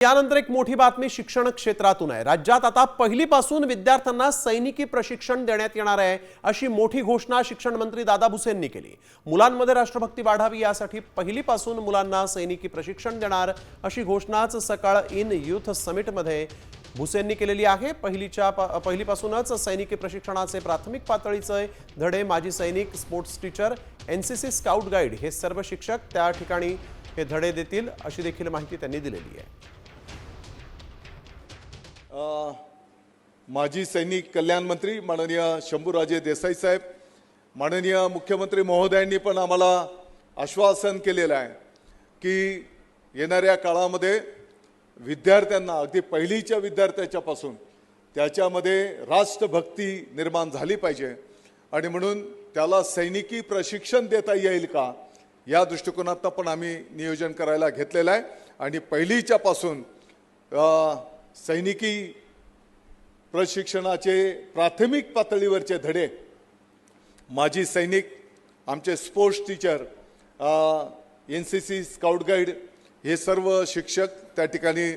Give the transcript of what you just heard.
यानंतर एक मोठी बातमी शिक्षण क्षेत्रातून आहे। राज्यात आता पहिलीपासून विद्यार्थ्यांना सैनिकी प्रशिक्षण देण्यात येणार आहे, अशी मोठी घोषणा शिक्षण मंत्री दादा भुसेंनी केली। मुलांमध्ये राष्ट्रभक्ती वाढावी यासाठी पहिलीपासून मुलांना सैनिकी प्रशिक्षण देणार अशी घोषणाच सकाळ इन युथ समिट मध्ये भुसेंनी केलेली आहे। पहिलीपासूनच सैनिकी प्रशिक्षणाचे प्राथमिक पातळीचे धडे माजी सैनिक, sports teacher, NCC scout guide हे सर्व शिक्षक त्या ठिकाणी हे धडे देतील अशी देखील माहिती त्यांनी दिलेली आहे। माजी सैनिक कल्याण मंत्री माननीय शंभूराजे देसाई साहेब, माननीय मुख्यमंत्री महोदयांनी पण आम्हाला आश्वासन केलेलं आहे की येणाऱ्या काळामध्ये विद्यार्थ्यांना अगदी पहिलीच्या विद्यार्थ्याच्यापासून त्याच्यामध्ये राष्ट्रभक्ती निर्माण झाली पाहिजे आणि म्हणून त्याला सैनिकी प्रशिक्षण देता येईल का या दृष्टिकोनातून पण आम्ही नियोजन करायला घेतलेलं आहे। आणि पहिलीच्यापासून सैनिकी प्रशिक्षणाचे प्राथमिक पातळीवरचे धडे माजी सैनिक, आमचे sports teacher, NCC scout guide हे सर्व शिक्षक त्या ठिकाणी